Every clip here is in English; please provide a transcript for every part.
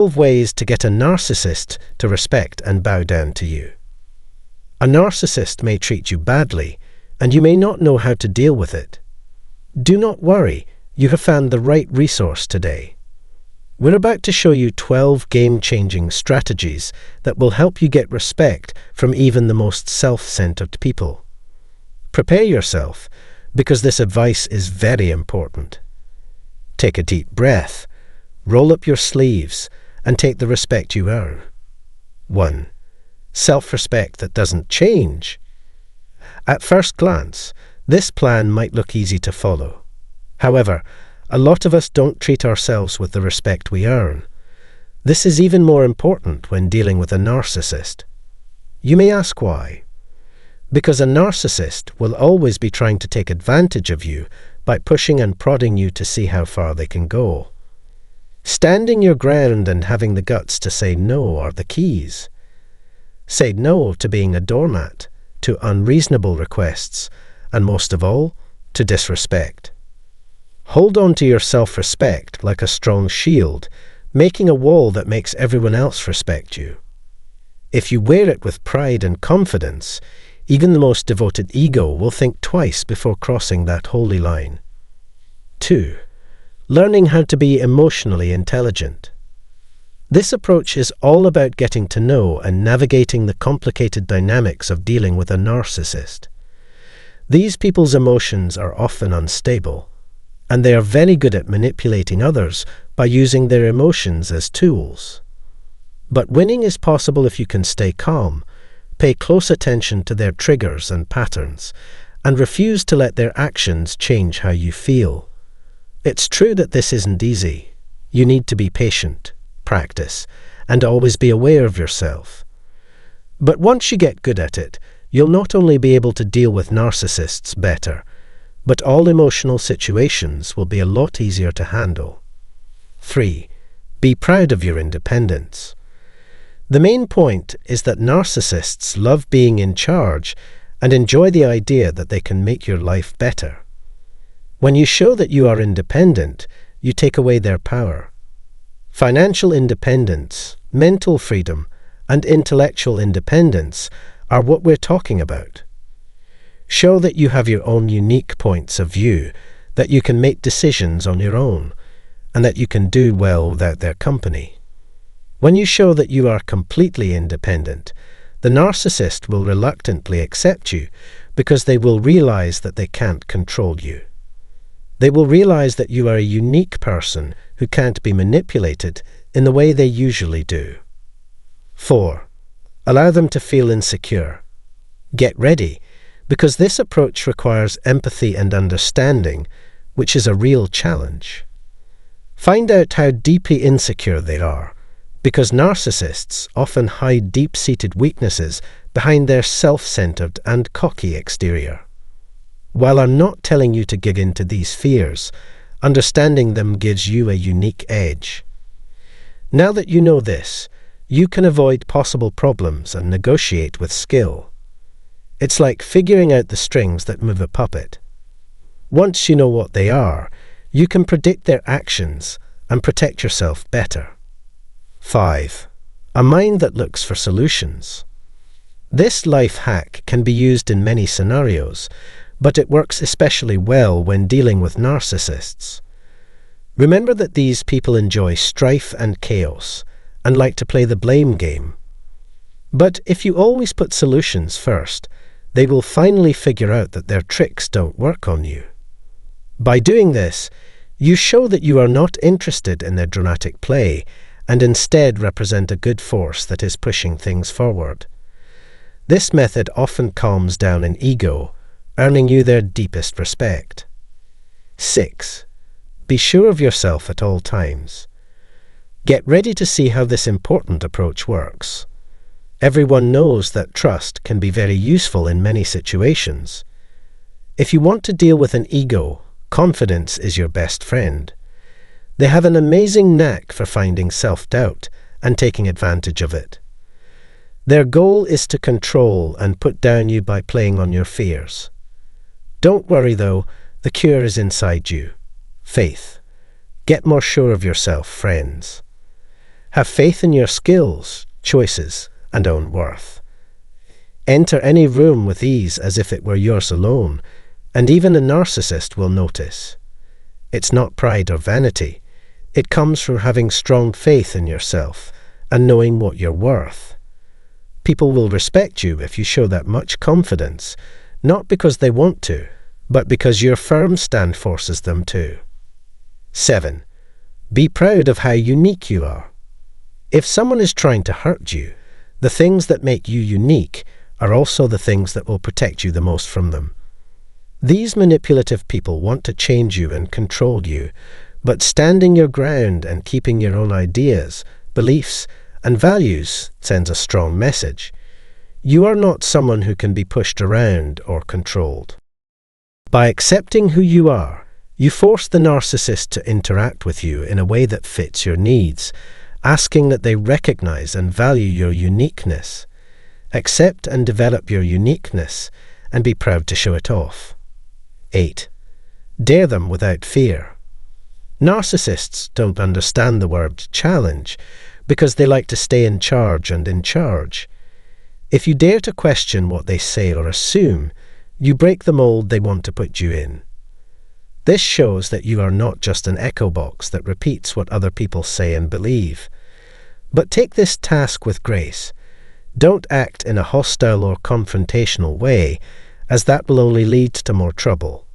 12 ways to get a narcissist to respect and bow down to you. A narcissist may treat you badly, and you may not know how to deal with it. Do not worry, you have found the right resource today. We're about to show you 12 game-changing strategies that will help you get respect from even the most self-centered people. Prepare yourself, because this advice is very important. Take a deep breath, roll up your sleeves, and take the respect you earn. 1. Self-respect that doesn't change. At first glance, this plan might look easy to follow. However, a lot of us don't treat ourselves with the respect we earn. This is even more important when dealing with a narcissist. You may ask why. Because a narcissist will always be trying to take advantage of you by pushing and prodding you to see how far they can go. Standing your ground and having the guts to say no are the keys. Say no to being a doormat, to unreasonable requests, and most of all, to disrespect. Hold on to your self-respect like a strong shield, making a wall that makes everyone else respect you. If you wear it with pride and confidence, even the most devoted ego will think twice before crossing that holy line. 2. Learning how to be emotionally intelligent. This approach is all about getting to know and navigating the complicated dynamics of dealing with a narcissist. These people's emotions are often unstable, and they are very good at manipulating others by using their emotions as tools. But winning is possible if you can stay calm, pay close attention to their triggers and patterns, and refuse to let their actions change how you feel. It's true that this isn't easy. You need to be patient, practice, and always be aware of yourself. But once you get good at it, you'll not only be able to deal with narcissists better, but all emotional situations will be a lot easier to handle. 3. Be proud of your independence. The main point is that narcissists love being in charge and enjoy the idea that they can make your life better. When you show that you are independent, you take away their power. Financial independence, mental freedom, and intellectual independence are what we're talking about. Show that you have your own unique points of view, that you can make decisions on your own, and that you can do well without their company. When you show that you are completely independent, the narcissist will reluctantly accept you because they will realize that they can't control you. They will realize that you are a unique person who can't be manipulated in the way they usually do. 4. Allow them to feel insecure. Get ready, because this approach requires empathy and understanding, which is a real challenge. Find out how deeply insecure they are, because narcissists often hide deep-seated weaknesses behind their self-centered and cocky exterior. While I'm not telling you to give in to these fears, understanding them gives you a unique edge. Now that you know this, you can avoid possible problems and negotiate with skill. It's like figuring out the strings that move a puppet. Once you know what they are, you can predict their actions and protect yourself better. 5. A mind that looks for solutions. This life hack can be used in many scenarios, but it works especially well when dealing with narcissists. Remember that these people enjoy strife and chaos and like to play the blame game. But if you always put solutions first, they will finally figure out that their tricks don't work on you. By doing this, you show that you are not interested in their dramatic play and instead represent a good force that is pushing things forward. This method often calms down an ego, earning you their deepest respect. 6. Be sure of yourself at all times. Get ready to see how this important approach works. Everyone knows that trust can be very useful in many situations. If you want to deal with an ego, confidence is your best friend. They have an amazing knack for finding self-doubt and taking advantage of it. Their goal is to control and put down you by playing on your fears. Don't worry though, the cure is inside you. Faith. Get more sure of yourself, friends. Have faith in your skills, choices, and own worth. Enter any room with ease as if it were yours alone, and even a narcissist will notice. It's not pride or vanity. It comes from having strong faith in yourself and knowing what you're worth. People will respect you if you show that much confidence, not because they want to, but because your firm stand forces them to. 7. Be proud of how unique you are. If someone is trying to hurt you, the things that make you unique are also the things that will protect you the most from them. These manipulative people want to change you and control you, but standing your ground and keeping your own ideas, beliefs, and values sends a strong message. You are not someone who can be pushed around or controlled. By accepting who you are, you force the narcissist to interact with you in a way that fits your needs, asking that they recognize and value your uniqueness. Accept and develop your uniqueness and be proud to show it off. 8. Dare them without fear. Narcissists don't understand the word challenge because they like to stay in charge and in charge. If you dare to question what they say or assume, you break the mold they want to put you in. This shows that you are not just an echo box that repeats what other people say and believe. But take this task with grace. Don't act in a hostile or confrontational way, as that will only lead to more trouble.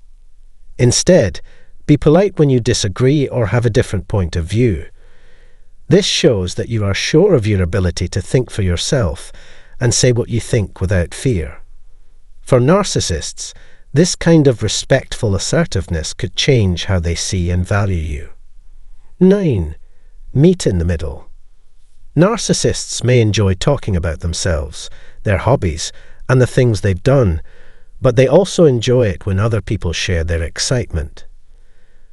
Instead, be polite when you disagree or have a different point of view. This shows that you are sure of your ability to think for yourself and say what you think without fear. For narcissists, this kind of respectful assertiveness could change how they see and value you. 9. Meet in the middle. Narcissists may enjoy talking about themselves, their hobbies, and the things they've done, but they also enjoy it when other people share their excitement.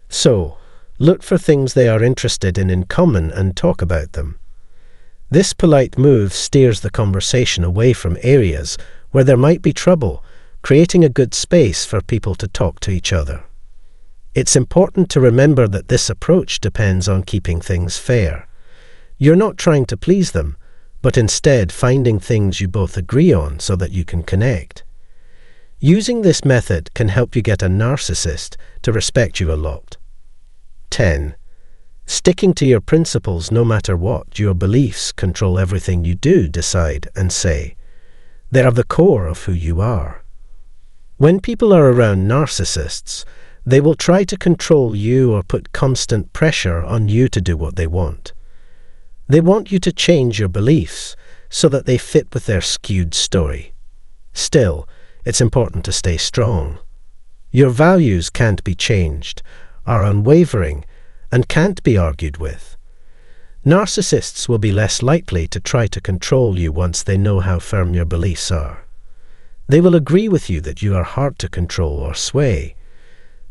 So, look for things they are interested in common and talk about them. This polite move steers the conversation away from areas where there might be trouble, creating a good space for people to talk to each other. It's important to remember that this approach depends on keeping things fair. You're not trying to please them, but instead finding things you both agree on so that you can connect. Using this method can help you get a narcissist to respect you a lot. 10. Sticking to your principles no matter what. Your beliefs control everything you do, decide, and say. They are the core of who you are. When people are around narcissists, they will try to control you or put constant pressure on you to do what they want. They want you to change your beliefs so that they fit with their skewed story. Still, it's important to stay strong. Your values can't be changed, are unwavering, and can't be argued with. Narcissists will be less likely to try to control you once they know how firm your beliefs are. They will agree with you that you are hard to control or sway.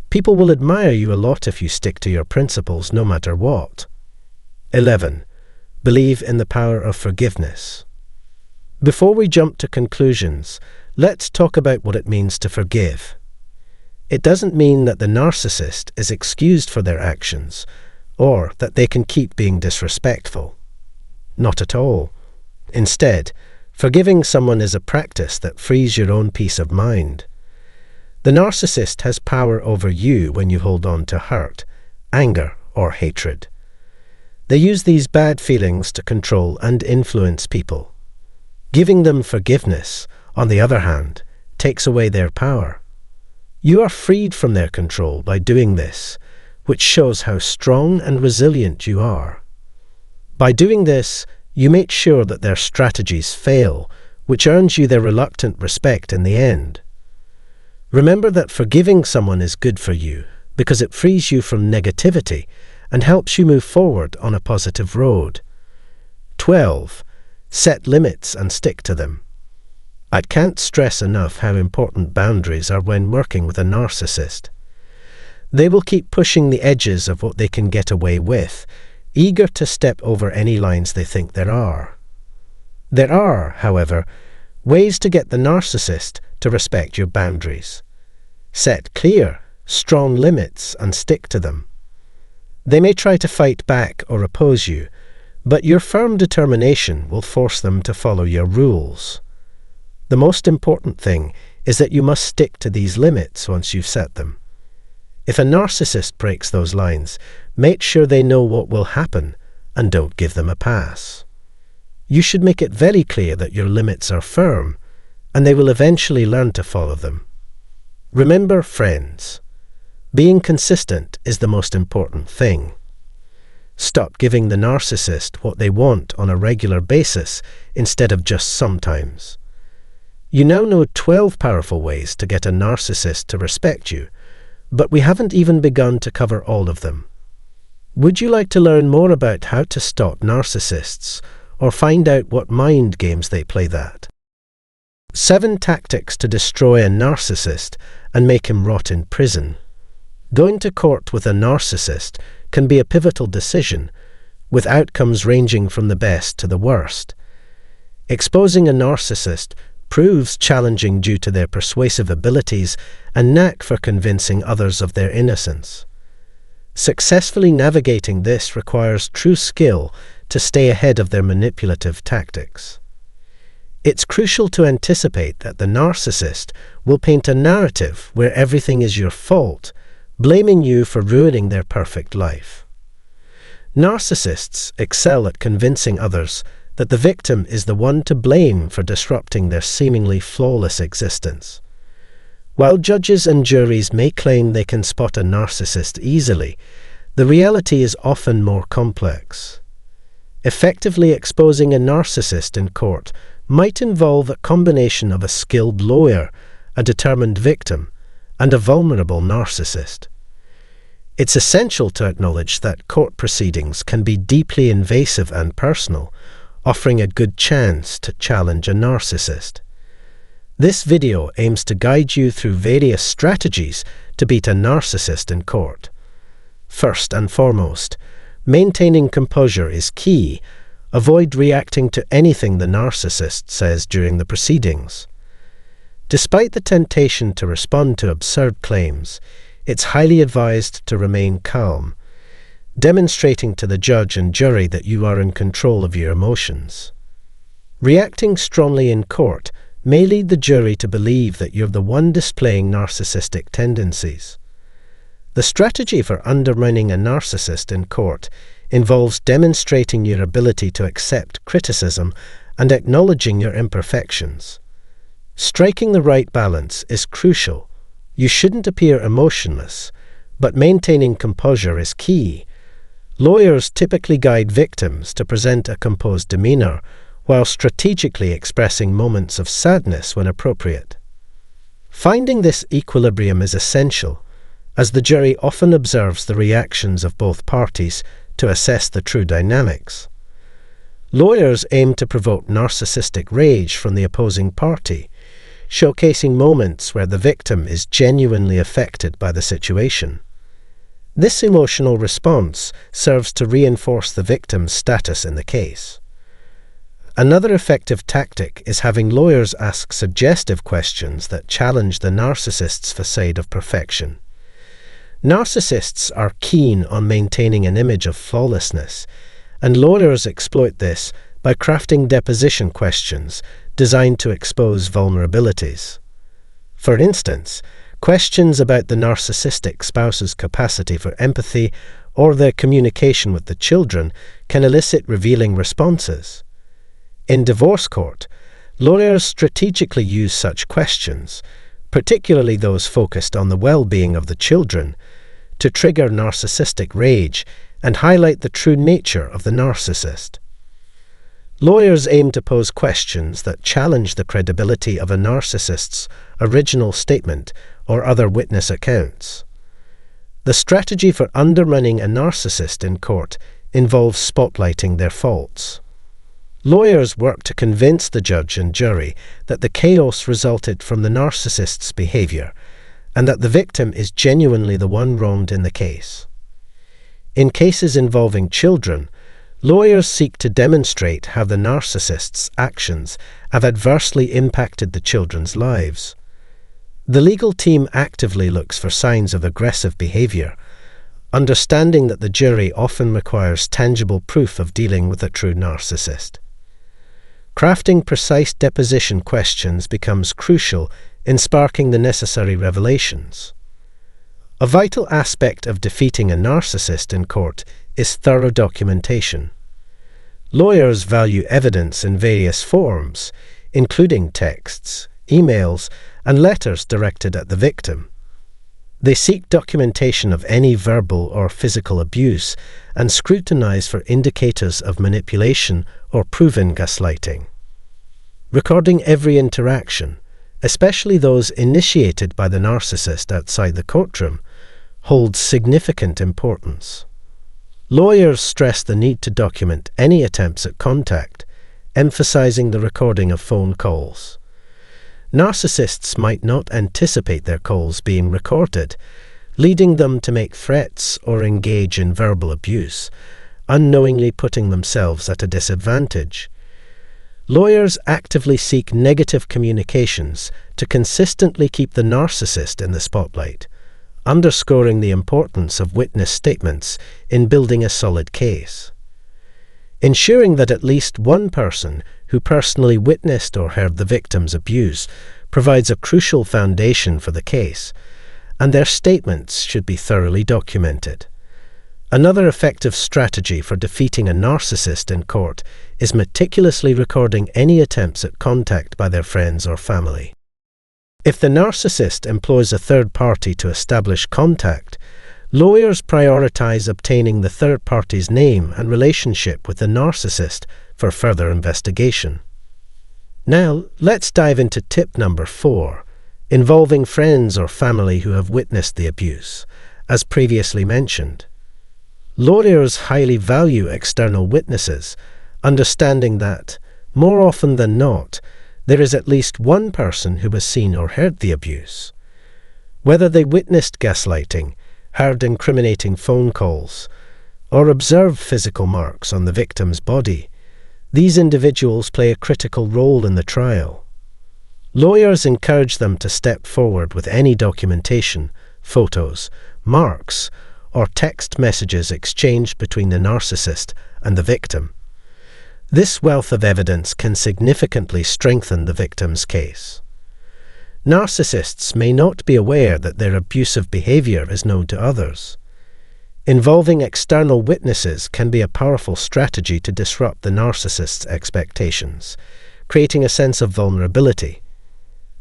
People will admire you a lot if you stick to your principles no matter what. 11. Believe in the power of forgiveness. Before we jump to conclusions, let's talk about what it means to forgive. It doesn't mean that the narcissist is excused for their actions, or that they can keep being disrespectful. Not at all. Instead, forgiving someone is a practice that frees your own peace of mind. The narcissist has power over you when you hold on to hurt, anger, or hatred. They use these bad feelings to control and influence people. Giving them forgiveness, on the other hand, takes away their power. You are freed from their control by doing this, which shows how strong and resilient you are. By doing this, you make sure that their strategies fail, which earns you their reluctant respect in the end. Remember that forgiving someone is good for you because it frees you from negativity and helps you move forward on a positive road. 12. Set limits and stick to them. I can't stress enough how important boundaries are when working with a narcissist. They will keep pushing the edges of what they can get away with, eager to step over any lines they think there are. There are, however, ways to get the narcissist to respect your boundaries. Set clear, strong limits and stick to them. They may try to fight back or oppose you, but your firm determination will force them to follow your rules. The most important thing is that you must stick to these limits once you've set them. If a narcissist breaks those lines, make sure they know what will happen and don't give them a pass. You should make it very clear that your limits are firm, and they will eventually learn to follow them. Remember, friends, being consistent is the most important thing. Stop giving the narcissist what they want on a regular basis instead of just sometimes. You now know 12 powerful ways to get a narcissist to respect you, but we haven't even begun to cover all of them. Would you like to learn more about how to stop narcissists or find out what mind games they play that? 7 tactics to destroy a narcissist and make him rot in prison. Going to court with a narcissist can be a pivotal decision, with outcomes ranging from the best to the worst. Exposing a narcissist proves challenging due to their persuasive abilities and knack for convincing others of their innocence. Successfully navigating this requires true skill to stay ahead of their manipulative tactics. It's crucial to anticipate that the narcissist will paint a narrative where everything is your fault, blaming you for ruining their perfect life. Narcissists excel at convincing others that the victim is the one to blame for disrupting their seemingly flawless existence. While judges and juries may claim they can spot a narcissist easily, the reality is often more complex. Effectively exposing a narcissist in court might involve a combination of a skilled lawyer, a determined victim, and a vulnerable narcissist. It's essential to acknowledge that court proceedings can be deeply invasive and personal, offering a good chance to challenge a narcissist. This video aims to guide you through various strategies to beat a narcissist in court. First and foremost, maintaining composure is key. Avoid reacting to anything the narcissist says during the proceedings. Despite the temptation to respond to absurd claims, it's highly advised to remain calm, demonstrating to the judge and jury that you are in control of your emotions. Reacting strongly in court may lead the jury to believe that you're the one displaying narcissistic tendencies. The strategy for undermining a narcissist in court involves demonstrating your ability to accept criticism and acknowledging your imperfections. Striking the right balance is crucial. You shouldn't appear emotionless, but maintaining composure is key. Lawyers typically guide victims to present a composed demeanor while strategically expressing moments of sadness when appropriate. Finding this equilibrium is essential, as the jury often observes the reactions of both parties to assess the true dynamics. Lawyers aim to provoke narcissistic rage from the opposing party, showcasing moments where the victim is genuinely affected by the situation. This emotional response serves to reinforce the victim's status in the case. Another effective tactic is having lawyers ask suggestive questions that challenge the narcissist's facade of perfection. Narcissists are keen on maintaining an image of flawlessness, and lawyers exploit this by crafting deposition questions designed to expose vulnerabilities. For instance, questions about the narcissistic spouse's capacity for empathy or their communication with the children can elicit revealing responses. In divorce court, lawyers strategically use such questions, particularly those focused on the well-being of the children, to trigger narcissistic rage and highlight the true nature of the narcissist. Lawyers aim to pose questions that challenge the credibility of a narcissist's original statement or other witness accounts. The strategy for undermining a narcissist in court involves spotlighting their faults. Lawyers work to convince the judge and jury that the chaos resulted from the narcissist's behavior and that the victim is genuinely the one wronged in the case. In cases involving children, lawyers seek to demonstrate how the narcissist's actions have adversely impacted the children's lives. The legal team actively looks for signs of aggressive behavior, understanding that the jury often requires tangible proof of dealing with a true narcissist. Crafting precise deposition questions becomes crucial in sparking the necessary revelations. A vital aspect of defeating a narcissist in court is thorough documentation. Lawyers value evidence in various forms, including texts, emails, and letters directed at the victim. They seek documentation of any verbal or physical abuse and scrutinize for indicators of manipulation or proven gaslighting. Recording every interaction, especially those initiated by the narcissist outside the courtroom, holds significant importance. Lawyers stress the need to document any attempts at contact, emphasizing the recording of phone calls. Narcissists might not anticipate their calls being recorded, leading them to make threats or engage in verbal abuse, unknowingly putting themselves at a disadvantage. Lawyers actively seek negative communications to consistently keep the narcissist in the spotlight, underscoring the importance of witness statements in building a solid case. Ensuring that at least one person who personally witnessed or heard the victim's abuse provides a crucial foundation for the case, and their statements should be thoroughly documented. Another effective strategy for defeating a narcissist in court is meticulously recording any attempts at contact by their friends or family. If the narcissist employs a third party to establish contact, lawyers prioritize obtaining the third party's name and relationship with the narcissist for further investigation. Now, let's dive into tip number 4, involving friends or family who have witnessed the abuse, as previously mentioned. Lawyers highly value external witnesses, understanding that, more often than not, there is at least one person who has seen or heard the abuse. Whether they witnessed gaslighting, heard incriminating phone calls, or observed physical marks on the victim's body, these individuals play a critical role in the trial. Lawyers encourage them to step forward with any documentation, photos, marks, or text messages exchanged between the narcissist and the victim. This wealth of evidence can significantly strengthen the victim's case. Narcissists may not be aware that their abusive behavior is known to others. Involving external witnesses can be a powerful strategy to disrupt the narcissist's expectations, creating a sense of vulnerability.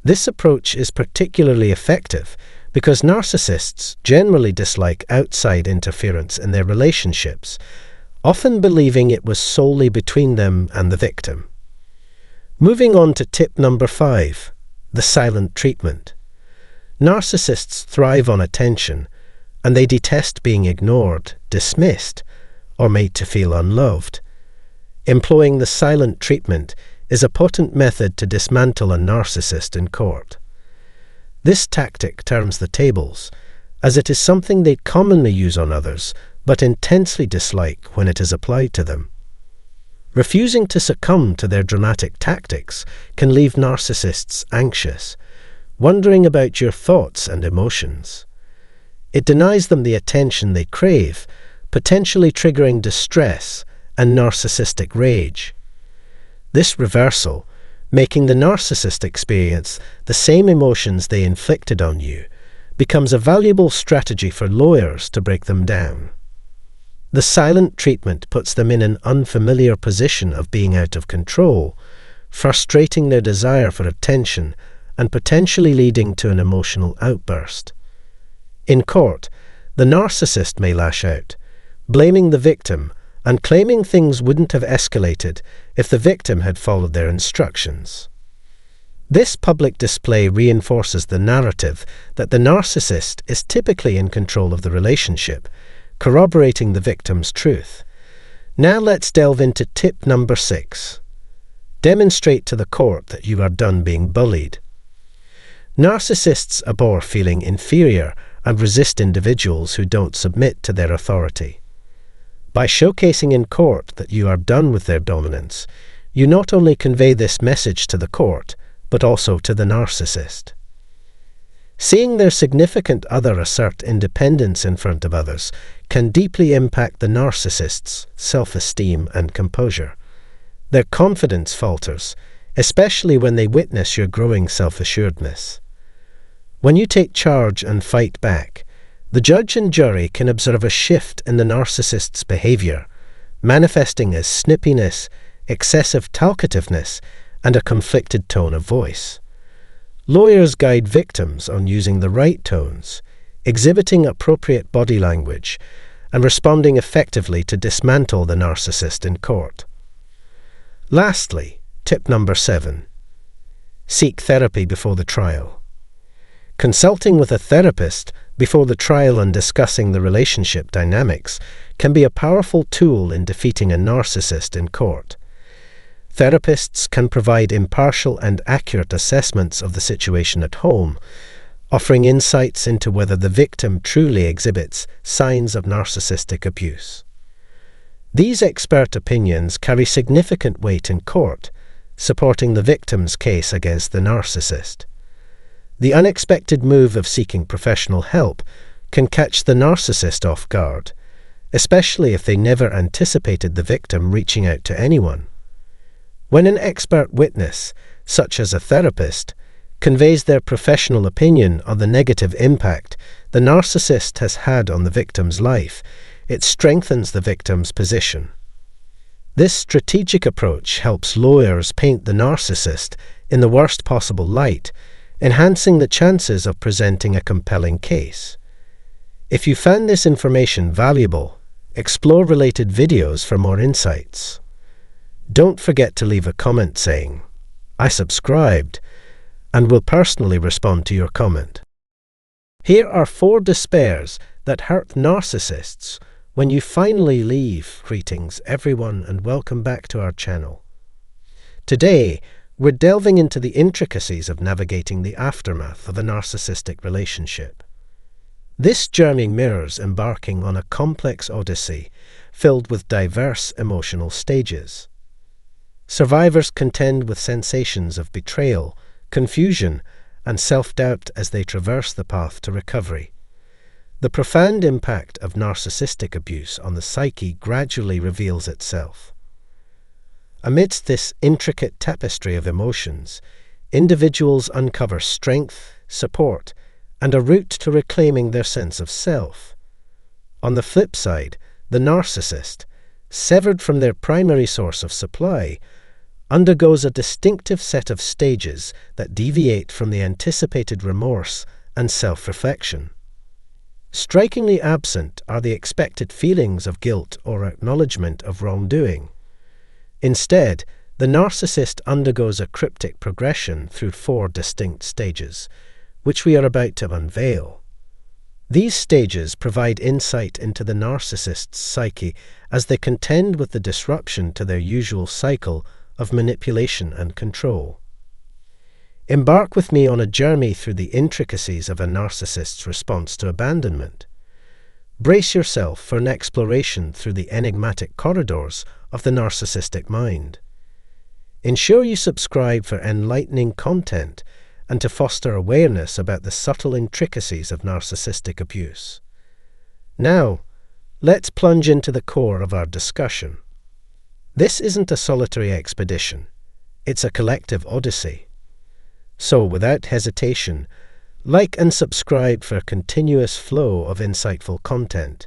This approach is particularly effective because narcissists generally dislike outside interference in their relationships, often believing it was solely between them and the victim. Moving on to tip number 5, the silent treatment. Narcissists thrive on attention, and they detest being ignored, dismissed, or made to feel unloved. Employing the silent treatment is a potent method to dismantle a narcissist in court. This tactic turns the tables, as it is something they commonly use on others, but intensely dislike when it is applied to them. Refusing to succumb to their dramatic tactics can leave narcissists anxious, wondering about your thoughts and emotions. It denies them the attention they crave, potentially triggering distress and narcissistic rage. This reversal, making the narcissist experience the same emotions they inflicted on you, becomes a valuable strategy for lawyers to break them down. The silent treatment puts them in an unfamiliar position of being out of control, frustrating their desire for attention and potentially leading to an emotional outburst. In court, the narcissist may lash out, blaming the victim and claiming things wouldn't have escalated if the victim had followed their instructions. This public display reinforces the narrative that the narcissist is typically in control of the relationship, corroborating the victim's truth. Now let's delve into tip number 6. Demonstrate to the court that you are done being bullied. Narcissists abhor feeling inferior and resist individuals who don't submit to their authority. By showcasing in court that you are done with their dominance, you not only convey this message to the court, but also to the narcissist. Seeing their significant other assert independence in front of others can deeply impact the narcissist's self-esteem and composure. Their confidence falters, especially when they witness your growing self-assuredness. When you take charge and fight back, the judge and jury can observe a shift in the narcissist's behavior, manifesting as snippiness, excessive talkativeness, and a conflicted tone of voice. Lawyers guide victims on using the right tones, exhibiting appropriate body language, and responding effectively to dismantle the narcissist in court. Lastly, tip number 7. Seek therapy before the trial. Consulting with a therapist before the trial and discussing the relationship dynamics can be a powerful tool in defeating a narcissist in court. Therapists can provide impartial and accurate assessments of the situation at home, offering insights into whether the victim truly exhibits signs of narcissistic abuse. These expert opinions carry significant weight in court, supporting the victim's case against the narcissist. The unexpected move of seeking professional help can catch the narcissist off guard, especially if they never anticipated the victim reaching out to anyone. When an expert witness, such as a therapist, conveys their professional opinion on the negative impact the narcissist has had on the victim's life, it strengthens the victim's position. This strategic approach helps lawyers paint the narcissist in the worst possible light, enhancing the chances of presenting a compelling case. If you found this information valuable, explore related videos for more insights. Don't forget to leave a comment saying, "I subscribed," and will personally respond to your comment. Here are 4 despairs that hurt narcissists when you finally leave. Greetings everyone and welcome back to our channel. Today, we're delving into the intricacies of navigating the aftermath of a narcissistic relationship. This journey mirrors embarking on a complex odyssey filled with diverse emotional stages. Survivors contend with sensations of betrayal, confusion, and self-doubt as they traverse the path to recovery. The profound impact of narcissistic abuse on the psyche gradually reveals itself. Amidst this intricate tapestry of emotions, individuals uncover strength, support, and a route to reclaiming their sense of self. On the flip side, the narcissist, severed from their primary source of supply, undergoes a distinctive set of stages that deviate from the anticipated remorse and self-reflection. Strikingly absent are the expected feelings of guilt or acknowledgement of wrongdoing. Instead, the narcissist undergoes a cryptic progression through 4 distinct stages, which we are about to unveil. These stages provide insight into the narcissist's psyche as they contend with the disruption to their usual cycle of manipulation and control. Embark with me on a journey through the intricacies of a narcissist's response to abandonment. Brace yourself for an exploration through the enigmatic corridors of the narcissistic mind. Ensure you subscribe for enlightening content and to foster awareness about the subtle intricacies of narcissistic abuse. Now, let's plunge into the core of our discussion. This isn't a solitary expedition, it's a collective odyssey. So, without hesitation, like and subscribe for a continuous flow of insightful content,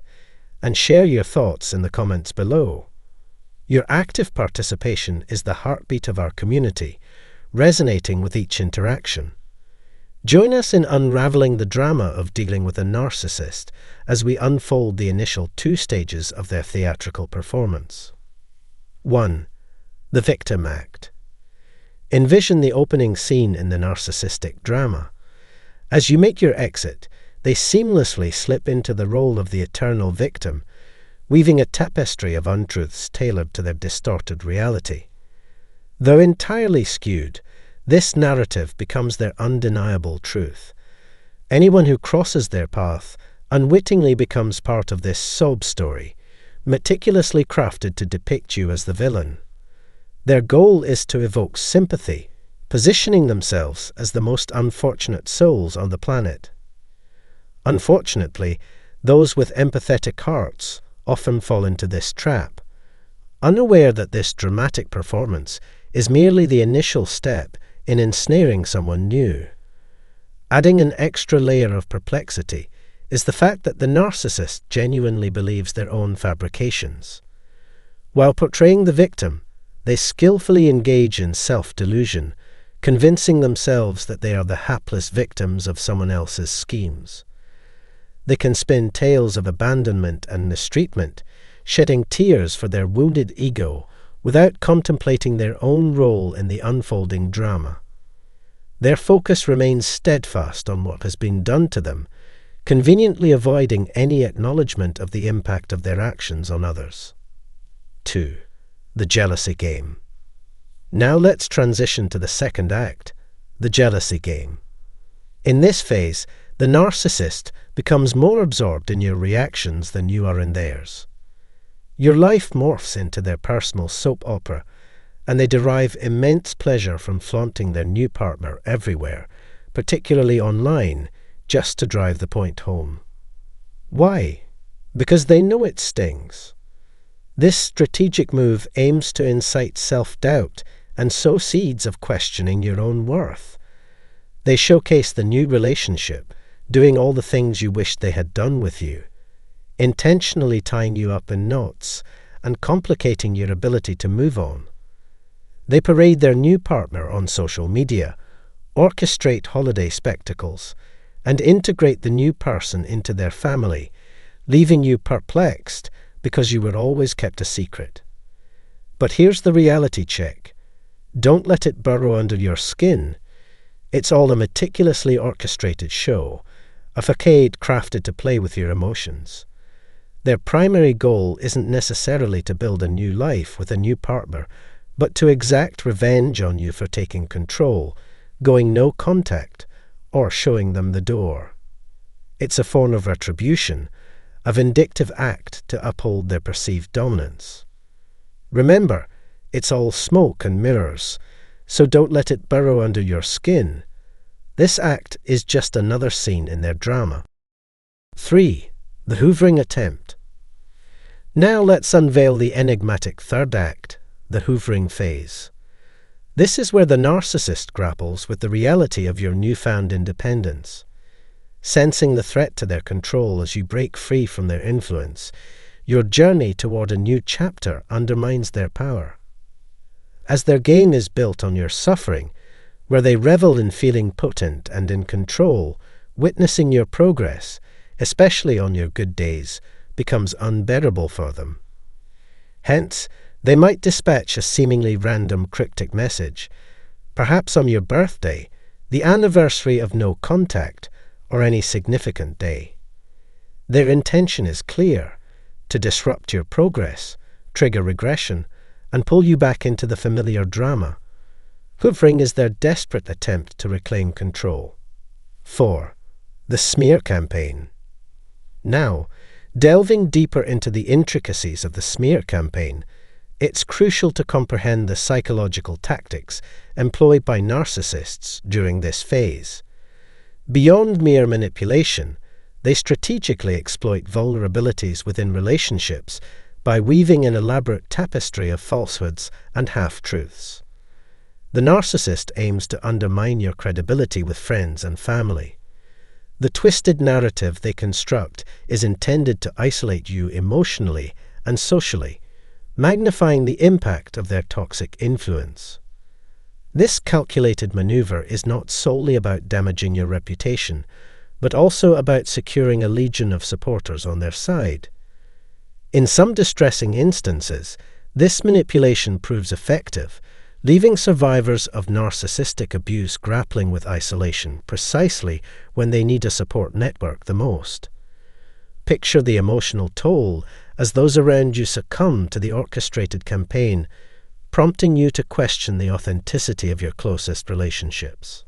and share your thoughts in the comments below. Your active participation is the heartbeat of our community, resonating with each interaction. Join us in unraveling the drama of dealing with a narcissist as we unfold the initial 2 stages of their theatrical performance. 1. The victim act. Envision the opening scene in the narcissistic drama. As you make your exit, they seamlessly slip into the role of the eternal victim, weaving a tapestry of untruths tailored to their distorted reality. Though entirely skewed, this narrative becomes their undeniable truth. Anyone who crosses their path unwittingly becomes part of this sob story, meticulously crafted to depict you as the villain. Their goal is to evoke sympathy, positioning themselves as the most unfortunate souls on the planet. Unfortunately, those with empathetic hearts often fall into this trap, unaware that this dramatic performance is merely the initial step in ensnaring someone new. Adding an extra layer of perplexity is the fact that the narcissist genuinely believes their own fabrications. While portraying the victim, they skillfully engage in self-delusion, convincing themselves that they are the hapless victims of someone else's schemes. They can spin tales of abandonment and mistreatment, shedding tears for their wounded ego without contemplating their own role in the unfolding drama. Their focus remains steadfast on what has been done to them, conveniently avoiding any acknowledgement of the impact of their actions on others. 2. The jealousy game. Now let's transition to the second act, the jealousy game. In this phase, the narcissist becomes more absorbed in your reactions than you are in theirs. Your life morphs into their personal soap opera, and they derive immense pleasure from flaunting their new partner everywhere, particularly online, just to drive the point home. Why? Because they know it stings. This strategic move aims to incite self-doubt and sow seeds of questioning your own worth. They showcase the new relationship, doing all the things you wished they had done with you, intentionally tying you up in knots and complicating your ability to move on. They parade their new partner on social media, orchestrate holiday spectacles, and integrate the new person into their family, leaving you perplexed because you were always kept a secret. But here's the reality check. Don't let it burrow under your skin. It's all a meticulously orchestrated show, a facade crafted to play with your emotions. Their primary goal isn't necessarily to build a new life with a new partner, but to exact revenge on you for taking control, going no contact, or showing them the door. It's a form of retribution, a vindictive act to uphold their perceived dominance. Remember, it's all smoke and mirrors, so don't let it burrow under your skin. This act is just another scene in their drama. 3. The hoovering attempt. Now let's unveil the enigmatic third act, the hoovering phase. This is where the narcissist grapples with the reality of your newfound independence. Sensing the threat to their control as you break free from their influence, your journey toward a new chapter undermines their power. As their game is built on your suffering, where they revel in feeling potent and in control, witnessing your progress, especially on your good days, becomes unbearable for them. Hence, they might dispatch a seemingly random cryptic message, perhaps on your birthday, the anniversary of no contact, or any significant day. Their intention is clear: to disrupt your progress, trigger regression, and pull you back into the familiar drama. Hoovering is their desperate attempt to reclaim control. 4. The smear campaign. Now, delving deeper into the intricacies of the smear campaign, it's crucial to comprehend the psychological tactics employed by narcissists during this phase. Beyond mere manipulation, they strategically exploit vulnerabilities within relationships by weaving an elaborate tapestry of falsehoods and half-truths. The narcissist aims to undermine your credibility with friends and family. The twisted narrative they construct is intended to isolate you emotionally and socially, magnifying the impact of their toxic influence. This calculated maneuver is not solely about damaging your reputation, but also about securing a legion of supporters on their side. In some distressing instances, this manipulation proves effective, leaving survivors of narcissistic abuse grappling with isolation precisely when they need a support network the most. Picture the emotional toll as those around you succumb to the orchestrated campaign, prompting you to question the authenticity of your closest relationships.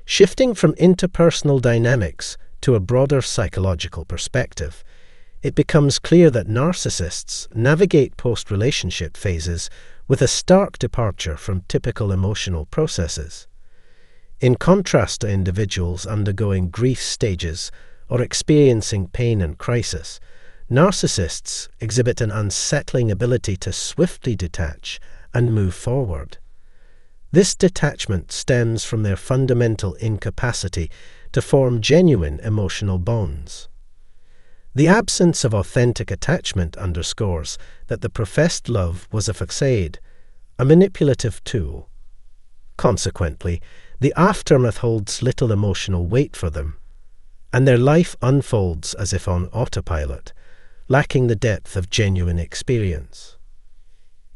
Shifting from interpersonal dynamics to a broader psychological perspective, it becomes clear that narcissists navigate post-relationship phases with a stark departure from typical emotional processes. In contrast to individuals undergoing grief stages or experiencing pain and crisis, narcissists exhibit an unsettling ability to swiftly detach and move forward. This detachment stems from their fundamental incapacity to form genuine emotional bonds. The absence of authentic attachment underscores that the professed love was a facade, a manipulative tool. Consequently, the aftermath holds little emotional weight for them, and their life unfolds as if on autopilot, lacking the depth of genuine experience.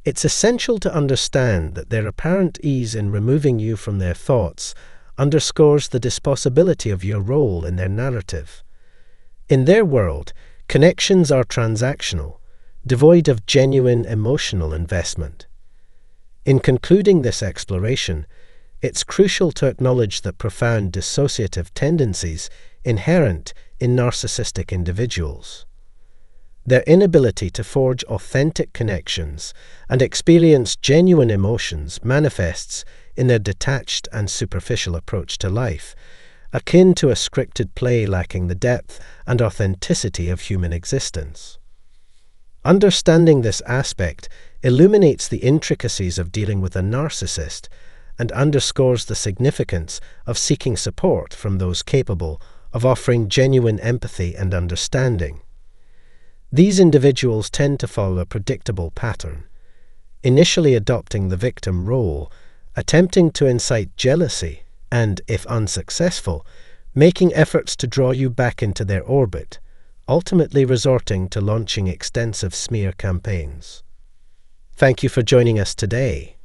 It's essential to understand that their apparent ease in removing you from their thoughts underscores the dispossibility of your role in their narrative. In their world, connections are transactional, devoid of genuine emotional investment. In concluding this exploration, it's crucial to acknowledge the profound dissociative tendencies inherent in narcissistic individuals. Their inability to forge authentic connections and experience genuine emotions manifests in their detached and superficial approach to life, akin to a scripted play lacking the depth and authenticity of human existence. Understanding this aspect illuminates the intricacies of dealing with a narcissist and underscores the significance of seeking support from those capable of offering genuine empathy and understanding. These individuals tend to follow a predictable pattern, initially adopting the victim role, attempting to incite jealousy, and, if unsuccessful, making efforts to draw you back into their orbit, ultimately resorting to launching extensive smear campaigns. Thank you for joining us today.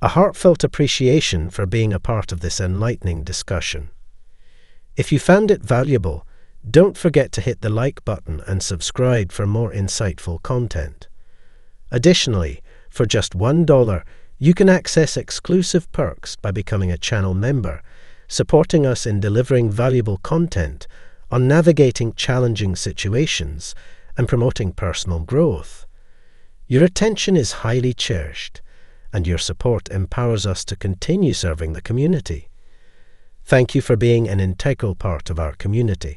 A heartfelt appreciation for being a part of this enlightening discussion. If you found it valuable, don't forget to hit the like button and subscribe for more insightful content. Additionally, for just $1, you can access exclusive perks by becoming a channel member, supporting us in delivering valuable content on navigating challenging situations and promoting personal growth. Your attention is highly cherished, and your support empowers us to continue serving the community. Thank you for being an integral part of our community.